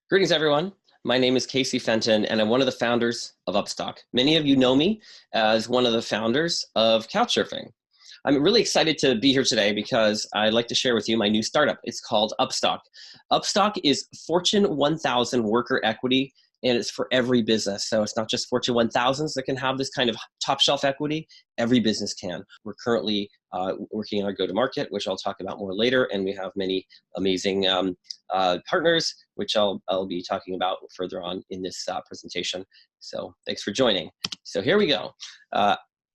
Greetings, everyone. My name is Casey Fenton, and I'm one of the founders of Upstock. Many of you know me as one of the founders of Couchsurfing. I'm really excited to be here today because I'd like to share with you my new startup. It's called Upstock. Upstock is Fortune 1000 worker equity, and it's for every business. So it's not just Fortune 1000s that can have this kind of top shelf equity. Every business can. We're currently working on our go-to-market, which I'll talk about more later, and we have many amazing partners, which I'll be talking about further on in this presentation. So thanks for joining. So here we go.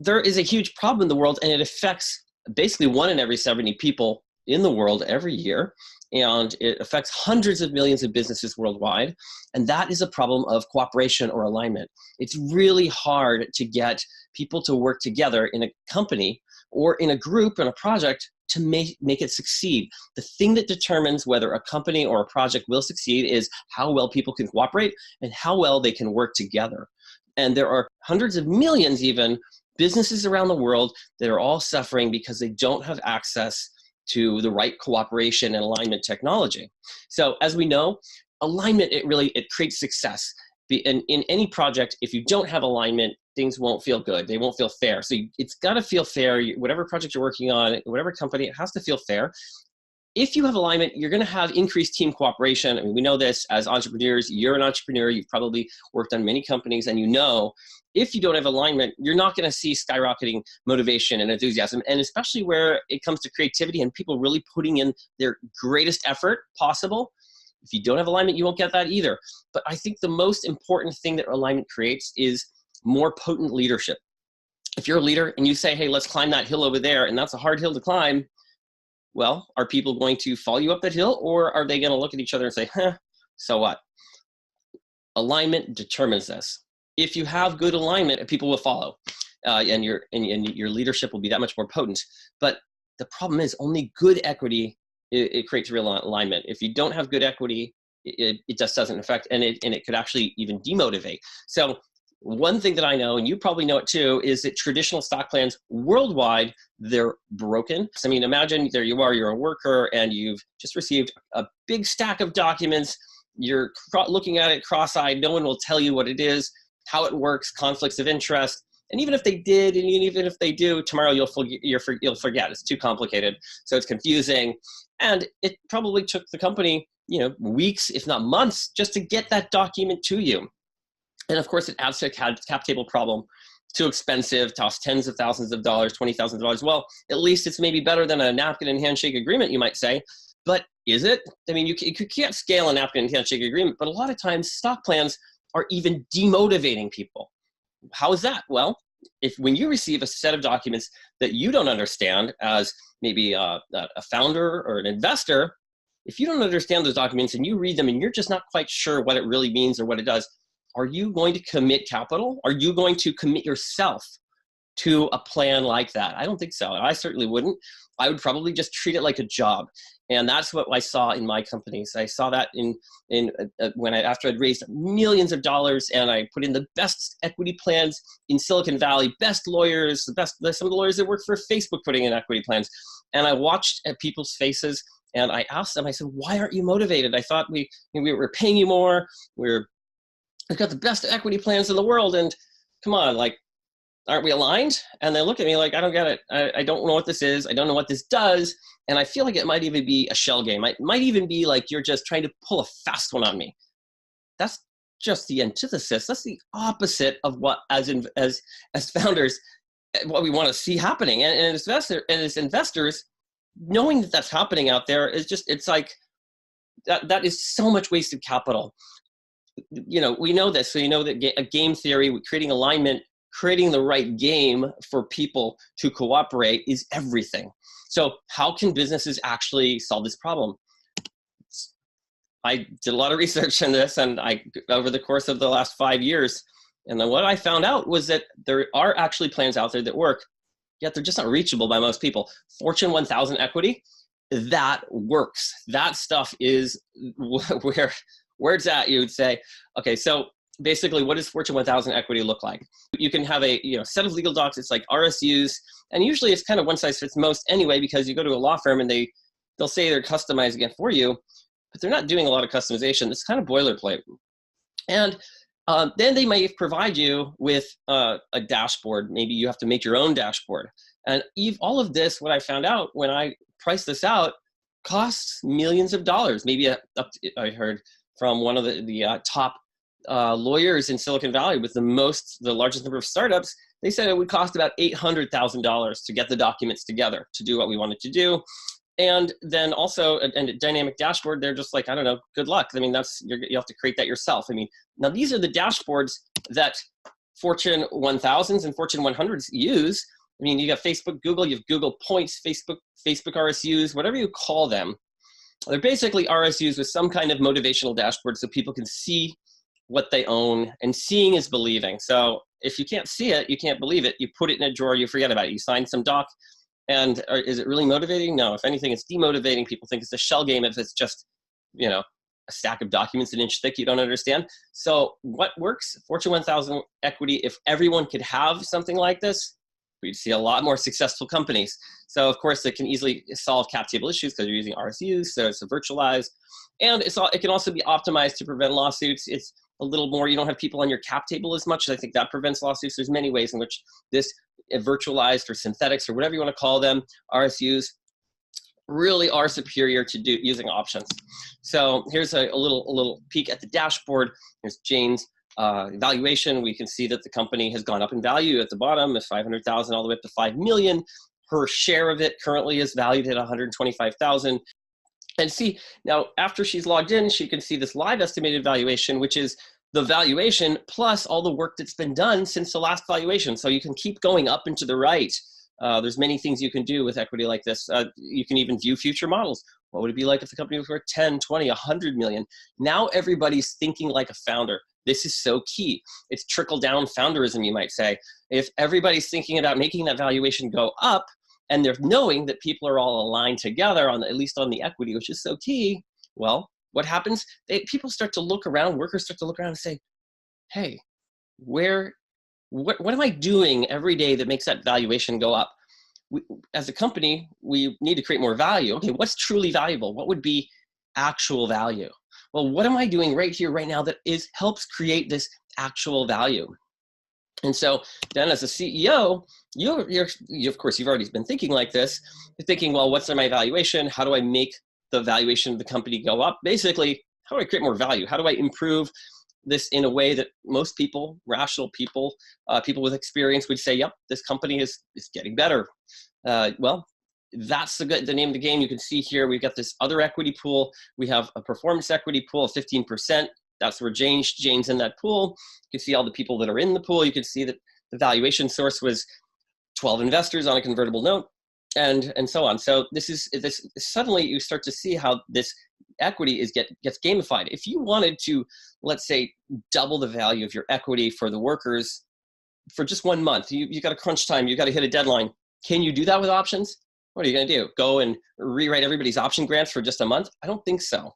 There is a huge problem in the world, and it affects basically 1 in every 70 people in the world every year, and it affects hundreds of millions of businesses worldwide, and that is a problem of cooperation or alignment. It's really hard to get people to work together in a company or in a group, in a project, to make it succeed. The thing that determines whether a company or a project will succeed is how well people can cooperate and how well they can work together. And there are hundreds of millions even businesses around the world that are all suffering because they don't have access to the right cooperation and alignment technology. So as we know, alignment, it creates success. In any project, if you don't have alignment, things won't feel good. They won't feel fair. So it's got to feel fair. Whatever project you're working on, whatever company, it has to feel fair. If you have alignment, you're going to have increased team cooperation. I mean, we know this as entrepreneurs. You're an entrepreneur. You've probably worked on many companies, and you know if you don't have alignment, you're not going to see skyrocketing motivation and enthusiasm, and especially where it comes to creativity and people really putting in their greatest effort possible. If you don't have alignment, you won't get that either. But I think the most important thing that alignment creates is more potent leadership. If you're a leader and you say, hey, let's climb that hill over there, and that's a hard hill to climb, well, are people going to follow you up that hill, or are they going to look at each other and say, so what? Alignment determines this. If you have good alignment, people will follow, and your leadership will be that much more potent. But the problem is only good equity, it creates real alignment. If you don't have good equity, it just doesn't affect, and it could actually even demotivate. So one thing that I know, and you probably know it too, is that traditional stock plans worldwide, they're broken. I mean, imagine there you are, you're a worker, and you've just received a big stack of documents. You're looking at it cross-eyed. No one will tell you what it is, how it works, conflicts of interest. And even if they did, and even if they do, tomorrow you'll forget. It's too complicated. So it's confusing. And it probably took the company, weeks, if not months, just to get that document to you. And of course, it adds to a cap table problem. Too expensive, costs tens of thousands of dollars, $20,000. Well, at least it's maybe better than a napkin and handshake agreement, you might say. But is it? I mean, you can't scale a napkin and handshake agreement, but a lot of times stock plans are even demotivating people. How is that? Well, when you receive a set of documents that you don't understand as maybe a founder or an investor, if you don't understand those documents and you read them and you're just not quite sure what it really means or what it does, are you going to commit capital? Are you going to commit yourself to a plan like that? I don't think so. I certainly wouldn't. I would probably just treat it like a job. And that's what I saw in my companies. I saw that after I'd raised millions of dollars and I put in the best equity plans in Silicon Valley, best lawyers, some of the lawyers that work for Facebook putting in equity plans. And I watched at people's faces and I asked them, I said, why aren't you motivated? I thought we were paying you more. We've got the best equity plans in the world. And come on, aren't we aligned? And they look at me like, I don't get it. I don't know what this is. I don't know what this does. And I feel like it might even be a shell game. It might even be like you're just trying to pull a fast one on me. That's just the antithesis. That's the opposite of what, as founders, what we want to see happening. And as investors, knowing that that's happening out there is just, it's like, that is so much wasted capital. We know this. So that a game theory, creating alignment, creating the right game for people to cooperate is everything. So how can businesses actually solve this problem? I did a lot of research on this and over the course of the last 5 years. And then what I found out was that there are actually plans out there that work, yet they're just not reachable by most people. Fortune 1000 equity, that works. That stuff is where it's at, you would say. Okay, so basically, what does Fortune 1000 equity look like? You can have a set of legal docs. It's like RSUs, and usually it's kind of one size fits most anyway, because you go to a law firm and they'll say they're customizing it for you. but they're not doing a lot of customization. It's kind of boilerplate. And then they may provide you with a dashboard. Maybe you have to make your own dashboard. And all of this, what I found out when I priced this out, costs millions of dollars. Maybe I heard from one of the top lawyers in Silicon Valley with the largest number of startups. They said it would cost about $800,000 to get the documents together to do what we wanted to do. And then also a dynamic dashboard, they're just like, I don't know, good luck. I mean, you have to create that yourself. I mean, now these are the dashboards that Fortune 1000s and Fortune 100s use. I mean, you got Facebook, Google, you have Google Points, Facebook RSUs, whatever you call them. They're basically RSUs with some kind of motivational dashboard so people can see what they own, and seeing is believing. So if you can't see it, you can't believe it. You put it in a drawer, you forget about it. You sign some doc, and is it really motivating? No, if anything, it's demotivating. People think it's a shell game if it's just, a stack of documents an inch thick you don't understand. So what works? Fortune 1000 equity, if everyone could have something like this, we'd see a lot more successful companies. So of course, it can easily solve cap table issues because you're using RSUs, so it's virtualized. And it can also be optimized to prevent lawsuits. It's a little more, you don't have people on your cap table as much. I think that prevents lawsuits. There's many ways in which this virtualized or synthetics or whatever you want to call them, RSUs, really are superior to using options. So here's a little peek at the dashboard. Here's Jane's valuation. We can see that the company has gone up in value at the bottom, is 500,000 all the way up to 5 million. Her share of it currently is valued at 125,000. And see, now after she's logged in, she can see this live estimated valuation, which is the valuation plus all the work that's been done since the last valuation. So you can keep going up and to the right. There's many things you can do with equity like this. You can even view future models. What would it be like if the company was worth 10, 20, 100 million? Now everybody's thinking like a founder. This is so key. It's trickle-down founderism, you might say. If everybody's thinking about making that valuation go up, and they're knowing that people are all aligned together, at least on the equity, which is so key, well, what happens? People start to look around, workers start to look around and say, hey, what am I doing every day that makes that valuation go up? As a company, we need to create more value. Okay, what's truly valuable? What would be actual value? Well, what am I doing right here, right now that helps create this actual value? And so then as a CEO, you of course, you've already been thinking like this. You're thinking, well, what's my valuation? How do I make the valuation of the company go up? Basically, how do I create more value? How do I improve this in a way that most people, rational people, people with experience would say, yep, this company is getting better. Well, that's the name of the game. You can see here, we've got this other equity pool. We have a performance equity pool of 15%. That's where Jane's in that pool. You can see all the people that are in the pool. You can see that the valuation source was 12 investors on a convertible note, and so on. So this suddenly you start to see how this equity gets gamified. If you wanted to, let's say, double the value of your equity for the workers for just 1 month, you got a crunch time, you got to hit a deadline. Can you do that with options? What are you going to do? Go and rewrite everybody's option grants for just a month? I don't think so.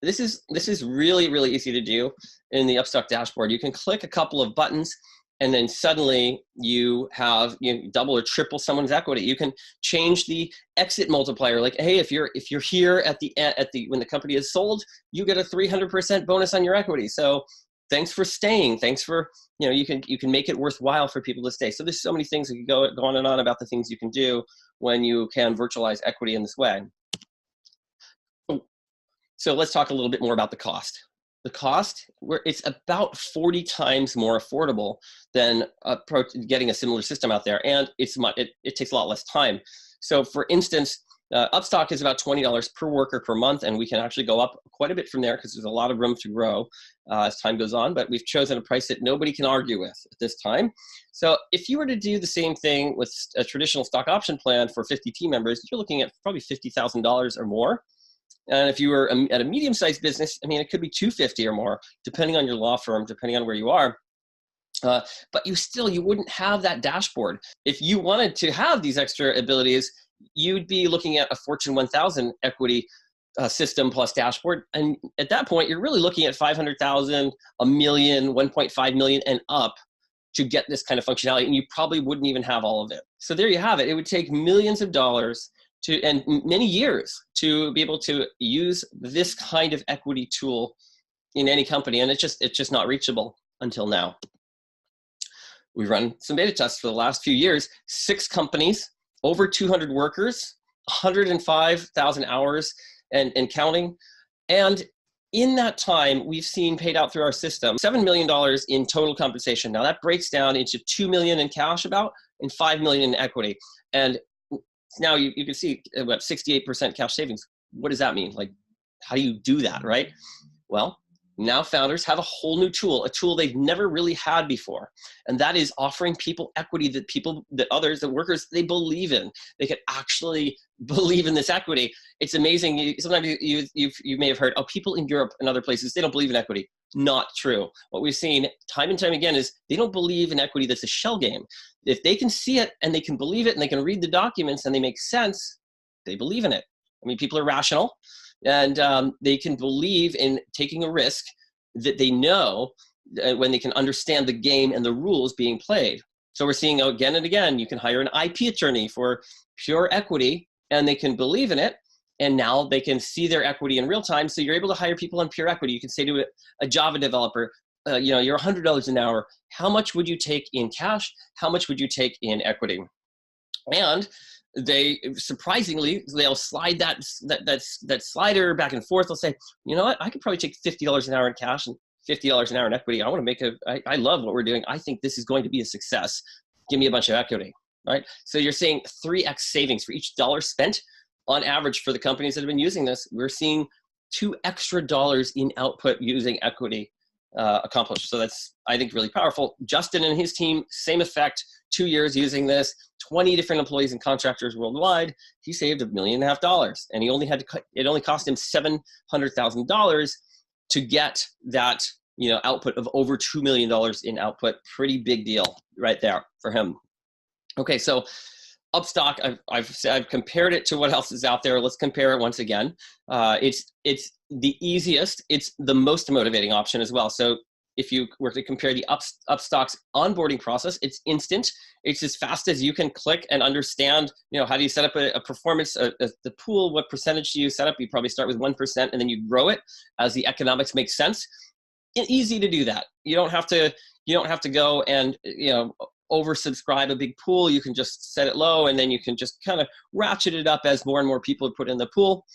This is really, really easy to do in the Upstock dashboard. You can click a couple of buttons, and then suddenly you have double or triple someone's equity. You can change the exit multiplier. Like, hey, if you're here at the when the company is sold, you get a 300% bonus on your equity. So thanks for staying. Thanks for you can make it worthwhile for people to stay. So there's so many things that can go on and on about the things you can do when you can virtualize equity in this way. So let's talk a little bit more about the cost. The cost, it's about 40 times more affordable than getting a similar system out there, and it takes a lot less time. So for instance, Upstock is about $20 per worker per month, and we can actually go up quite a bit from there because there's a lot of room to grow as time goes on, but we've chosen a price that nobody can argue with at this time. So if you were to do the same thing with a traditional stock option plan for 50 team members, you're looking at probably $50,000 or more. And if you were at a medium-sized business, I mean, it could be $250,000 or more, depending on your law firm, depending on where you are. But you wouldn't have that dashboard. If you wanted to have these extra abilities, you'd be looking at a Fortune 1000 equity system plus dashboard. And at that point, you're really looking at 500,000, a million, 1.5 million and up to get this kind of functionality. And you probably wouldn't even have all of it. So there you have it. It would take millions of dollars and many years to be able to use this kind of equity tool in any company, and it's just not reachable until now. We've run some beta tests for the last few years, 6 companies, over 200 workers, 105,000 hours and counting. And in that time, we've seen paid out through our system $7 million in total compensation. Now that breaks down into $2 million in cash about and $5 million in equity. And now you can see about 68% cash savings. What does that mean? Like, how do you do that, right? Well, now founders have a whole new tool, a tool they've never really had before. And that is offering people equity that workers, they believe in. They could actually believe in this equity. It's amazing. Sometimes you may have heard, oh, people in Europe and other places, they don't believe in equity. Not true. What we've seen time and time again is they don't believe in equity that's a shell game. If they can see it and they can believe it and they can read the documents and they make sense, they believe in it. I mean, people are rational. And they can believe in taking a risk that they know when they can understand the game and the rules being played. So we're seeing again and again, you can hire an IP attorney for pure equity and they can believe in it. And now they can see their equity in real time. So you're able to hire people on pure equity. You can say to a Java developer, you're $100 an hour. How much would you take in cash? How much would you take in equity? And they surprisingly, they'll slide that slider back and forth. They'll say, you know what, I could probably take $50 an hour in cash and $50 an hour in equity. I want to make I love what we're doing. I think this is going to be a success. Give me a bunch of equity, right? So you're seeing 3x savings for each dollar spent. On average, for the companies that have been using this, we're seeing $2 extra in output using equity accomplished. So that's, I think, really powerful. Justin and his team, same effect, 2 years using this, 20 different employees and contractors worldwide. He saved $1.5 million, and he only had to. It only cost him $700,000 to get that output of over $2 million in output. Pretty big deal right there for him. Okay, so Upstock, I've compared it to what else is out there. Let's compare it once again. It's the easiest. It's the most motivating option as well. So if you were to compare the Upstock's onboarding process, it's instant. It's as fast as you can click and understand, how do you set up a performance, the pool, what percentage do you set up? You probably start with 1% and then you grow it as the economics make sense. It's easy to do that. You don't have to go and, oversubscribe a big pool. You can just set it low and then you can just kind of ratchet it up as more and more people put in the pool.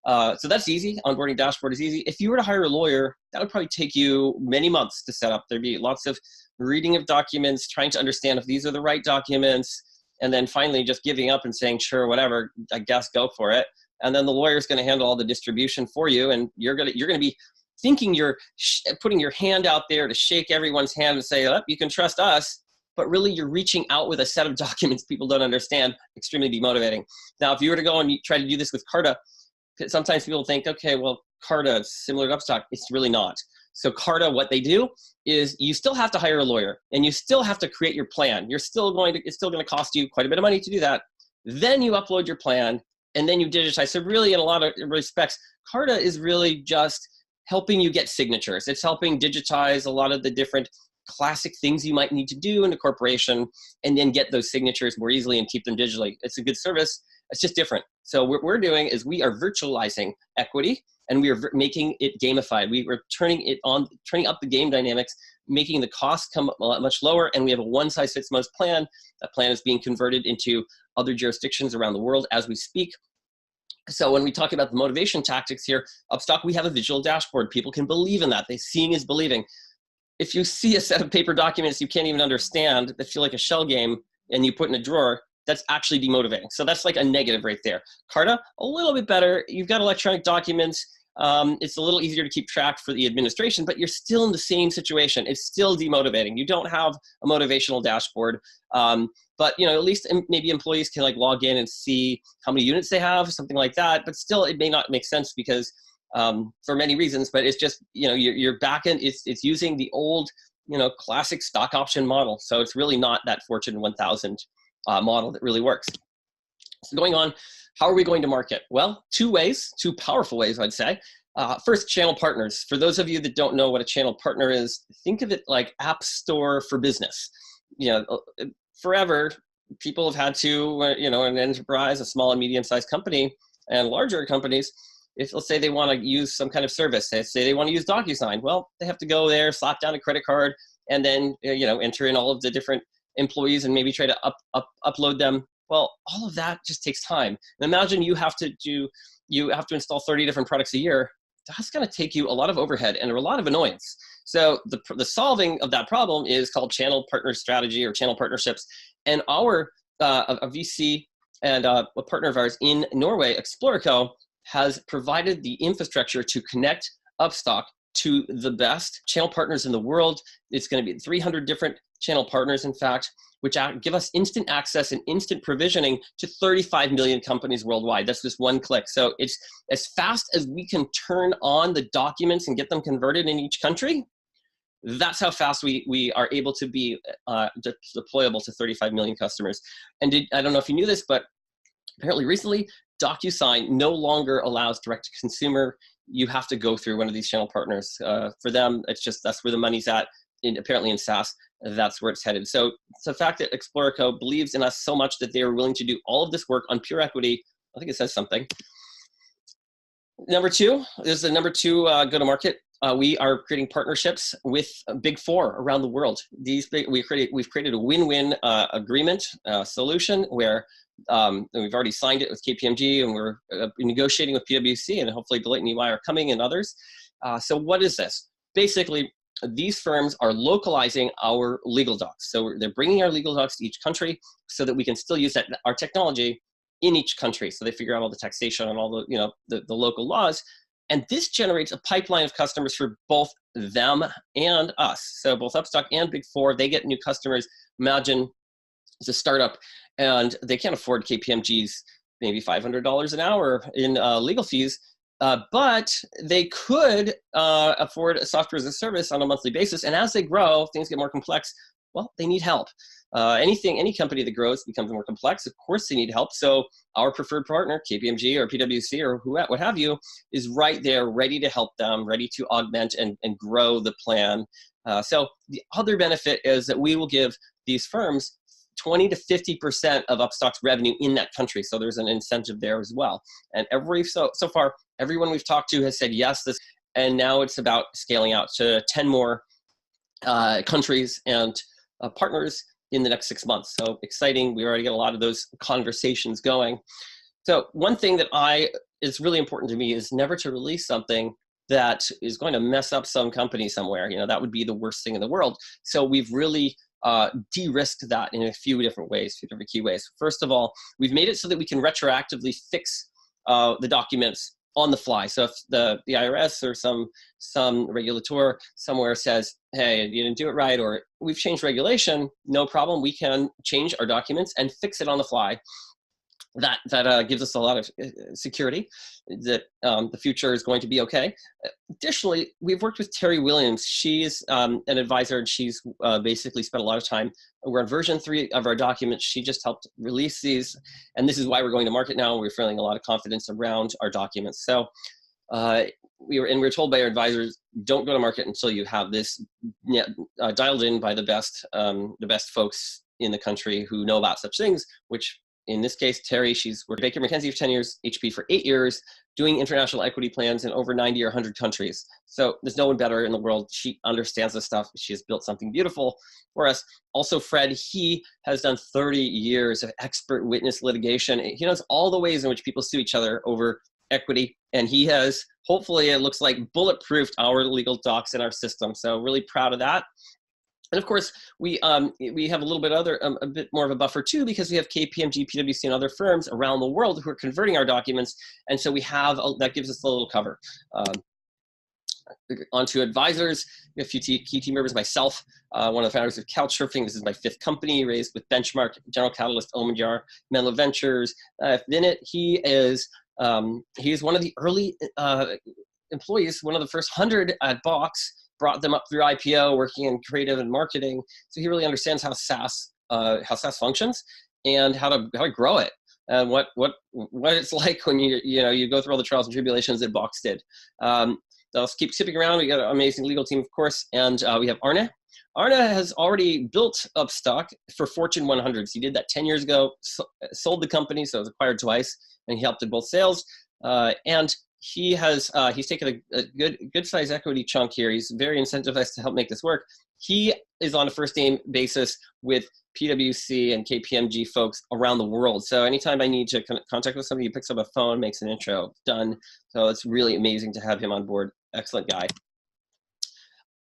So that's easy. Onboarding dashboard is easy. If you were to hire a lawyer, that would probably take you many months to set up. There'd be lots of reading of documents, trying to understand if these are the right documents, and then finally just giving up and saying, sure, whatever, I guess go for it. And then the lawyer's going to handle all the distribution for you, and you're going to be thinking you're putting your hand out there to shake everyone's hand and say, oh, you can trust us. But really you're reaching out with a set of documents people don't understand. Extremely demotivating. Now, if you were to go and try to do this with Carta, sometimes people think, okay, well, Carta is similar to Upstock. It's really not. So Carta, what they do is you still have to hire a lawyer and you still have to create your plan. It's still going to cost you quite a bit of money to do that. Then you upload your plan and then you digitize. So really, in a lot of respects, Carta is really just helping you get signatures. It's helping digitize a lot of the different classic things you might need to do in a corporation and then get those signatures more easily and keep them digitally. It's a good service. It's just different. So what we're doing is we are virtualizing equity and we are making it gamified. We are turning up the game dynamics, making the costs come much lower, and we have a one-size-fits-most plan. That plan is being converted into other jurisdictions around the world as we speak. So when we talk about the motivation tactics here, Upstock, we have a visual dashboard. People can believe in that. Seeing is believing. If you see a set of paper documents you can't even understand that feel like a shell game and you put in a drawer, that's actually demotivating. So that's like a negative right there. Carta, a little bit better. You've got electronic documents. It's a little easier to keep track for the administration, but you're still in the same situation. It's still demotivating. You don't have a motivational dashboard. But at least maybe employees can log in and see how many units they have, something like that. But still, it may not make sense because for many reasons, but it's just, your backend, it's using the old, classic stock option model. So it's really not that Fortune 1000 model that really works. So going on, how are we going to market? Well, two powerful ways, I'd say. First, channel partners. For those of you that don't know what a channel partner is, think of it like App Store for business. Forever, people have had to, an enterprise, a small and medium-sized company, and larger companies, if let's say they want to use some kind of service, say they want to use DocuSign, well, they have to go there, slap down a credit card, and then enter in all of the different employees and maybe try to upload them. Well, all of that just takes time. And imagine you have to install 30 different products a year. That's going to take you a lot of overhead and a lot of annoyance. So the solving of that problem is called channel partner strategy or channel partnerships. And our a VC and a partner of ours in Norway, Explorico, has provided the infrastructure to connect Upstock to the best channel partners in the world. It's going to be 300 different channel partners, in fact, which give us instant access and instant provisioning to 35 million companies worldwide. That's just one click. So it's as fast as we can turn on the documents and get them converted in each country. That's how fast we are able to be deployable to 35 million customers. And I don't know if you knew this, but apparently recently, DocuSign no longer allows direct-to-consumer. You have to go through one of these channel partners. For them, it's just that's where the money's at. Apparently in SaaS, that's where it's headed. So it's the fact that Explorico believes in us so much that they are willing to do all of this work on pure equity. I think it says something. Number two, this is the number two go-to-market. We are creating partnerships with Big Four around the world. We've created a win-win agreement solution where we've already signed it with KPMG, and we're negotiating with PwC, and hopefully Deloitte and EY are coming, and others. So what is this? Basically, these firms are localizing our legal docs. So they're bringing our legal docs to each country so that we can still use our technology in each country. So they figure out all the taxation and all the local laws. And this generates a pipeline of customers for both them and us. So both Upstock and Big Four, they get new customers. Imagine it's a startup and they can't afford KPMG's maybe $500 an hour in legal fees, but they could afford a software as a service on a monthly basis. And as they grow, things get more complex. Well, they need help. Any company that grows becomes more complex. Of course, they need help. So our preferred partner, KPMG or PwC or what have you, is right there, ready to help them, ready to augment and grow the plan. So the other benefit is that we will give these firms 20 to 50% of Upstock's revenue in that country. So there's an incentive there as well. And so far, everyone we've talked to has said yes. And now it's about scaling out to 10 more countries and partners in the next 6 months. So exciting. We already got a lot of those conversations going. So one thing that is really important to me is never to release something that is going to mess up some company somewhere. That would be the worst thing in the world. So we've really de-risked that in a few different key ways. First of all, we've made it so that we can retroactively fix the documents on the fly. So if the IRS or some regulator somewhere says, hey, you didn't do it right, or we've changed regulation, no problem. We can change our documents and fix it on the fly. That gives us a lot of security that the future is going to be okay. Additionally, we've worked with Terry Williams. She's an advisor, and she's basically spent a lot of time. We're on version 3 of our documents. She just helped release these, and this is why we're going to market now. We're feeling a lot of confidence around our documents. So we were told by our advisors, don't go to market until you have this dialed in by the best folks in the country who know about such things, which in this case, Terry, she's worked at Baker McKenzie for 10 years, HP for 8 years, doing international equity plans in over 90 or 100 countries. So there's no one better in the world. She understands this stuff. She has built something beautiful for us. Also, Fred, he has done 30 years of expert witness litigation. He knows all the ways in which people sue each other over equity. And he has, hopefully, it looks like bulletproofed our legal docs in our system. So really proud of that. And of course, we have a little bit a bit more of a buffer too, because we have KPMG, PwC, and other firms around the world who are converting our documents, and so that gives us a little cover. Onto advisors, we have a few key team members. Myself, one of the founders of Couchsurfing. This is my 5th company, raised with Benchmark, General Catalyst, Omidyar, Menlo Ventures. Vinit, he's one of the early employees, one of the first 100 at Box. Brought them up through IPO, working in creative and marketing. So he really understands how SaaS functions and how to grow it, and what it's like when you go through all the trials and tribulations that Box did. I'll keep skipping around. We got an amazing legal team, of course, and we have Arne. Arna has already built Upstock for Fortune 100s. He did that 10 years ago, sold the company, so it was acquired twice, and he helped in both sales. And he has he's taken a good size equity chunk here. He's very incentivized to help make this work. He is on a first name basis with PwC and KPMG folks around the world. So anytime I need to contact with somebody, he picks up a phone, makes an intro, done. So it's really amazing to have him on board. Excellent guy.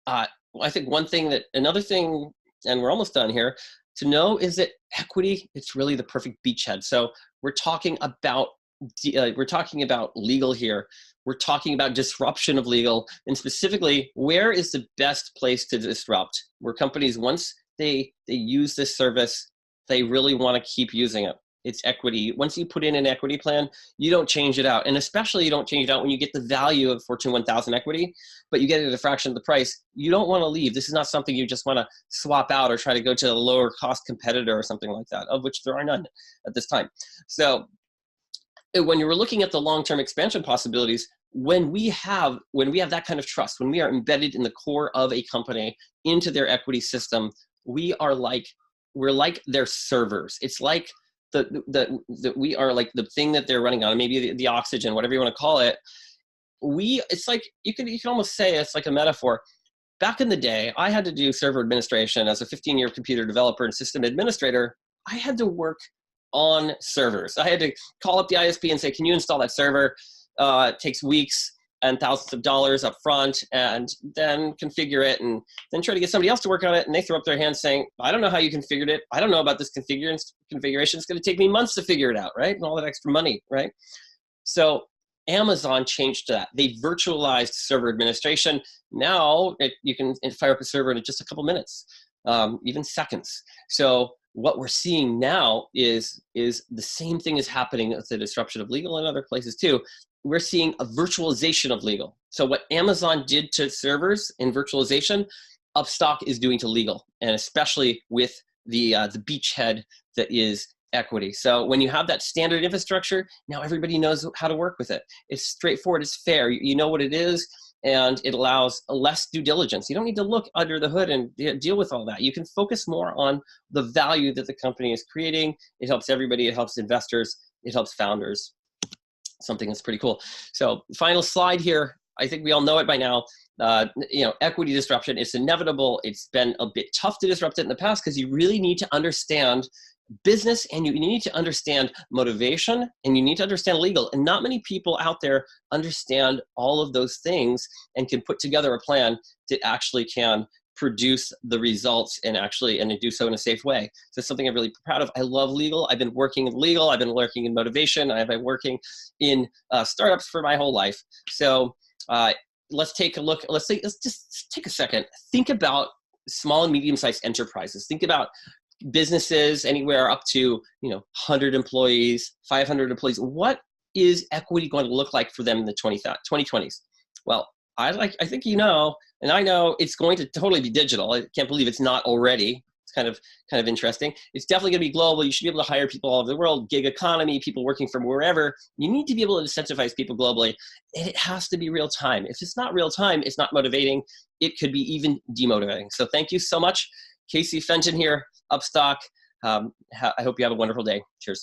I think another thing, and we're almost done here, to know is that equity, it's really the perfect beachhead. So we're talking about legal here. We're talking about disruption of legal, and specifically, where is the best place to disrupt? Where companies, once they use this service, they really want to keep using it. It's equity. Once you put in an equity plan, you don't change it out. And especially you don't change it out when you get the value of Fortune 1000 equity, but you get it at a fraction of the price. You don't want to leave. This is not something you just want to swap out or try to go to a lower cost competitor or something like that, of which there are none at this time. So when you're looking at the long-term expansion possibilities, when we have that kind of trust, when we are embedded in the core of a company into their equity system, we're like their servers. It's like we are like the thing that they're running on, maybe the oxygen, whatever you want to call it. It's like you can almost say it's like a metaphor. Back in the day, I had to do server administration as a 15-year computer developer and system administrator. I had to work on servers. I had to call up the ISP and say, can you install that server? It takes weeks and thousands of dollars up front, and then configure it, and then try to get somebody else to work on it, and they throw up their hands saying, I don't know how you configured it. I don't know about this configuration. It's going to take me months to figure it out, right? And all that extra money, right? So Amazon changed that. They virtualized server administration. Now you can fire up a server in just a couple minutes, even seconds. So what we're seeing now is the same thing is happening with the disruption of legal and other places too. We're seeing a virtualization of legal. So what Amazon did to servers in virtualization, Upstock is doing to legal, and especially with the beachhead that is equity. So when you have that standard infrastructure, now everybody knows how to work with it. It's straightforward, it's fair, you know what it is, and it allows less due diligence. You don't need to look under the hood and deal with all that. You can focus more on the value that the company is creating. It helps everybody, it helps investors, it helps founders. Something that's pretty cool. So final slide here. I think we all know it by now. Equity disruption, it's inevitable. It's been a bit tough to disrupt it in the past because you really need to understand business, and you need to understand motivation, and you need to understand legal. And not many people out there understand all of those things and can put together a plan that actually can produce the results and to do so in a safe way. So it's something I'm really proud of. I love legal. I've been working in legal. I've been working in motivation. I've been working in startups for my whole life. So let's take a look. Let's just take a second. Think about small and medium-sized enterprises. Think about businesses anywhere up to 100 employees, 500 employees. What is equity going to look like for them in the 2020s? Well, I think and I know it's going to totally be digital. I can't believe it's not already. It's kind of interesting. It's definitely going to be global. You should be able to hire people all over the world, gig economy, people working from wherever. You need to be able to incentivize people globally, and it has to be real time. If it's not real time, it's not motivating. It could be even demotivating. So thank you so much. Casey Fenton here, Upstock. I hope you have a wonderful day. Cheers.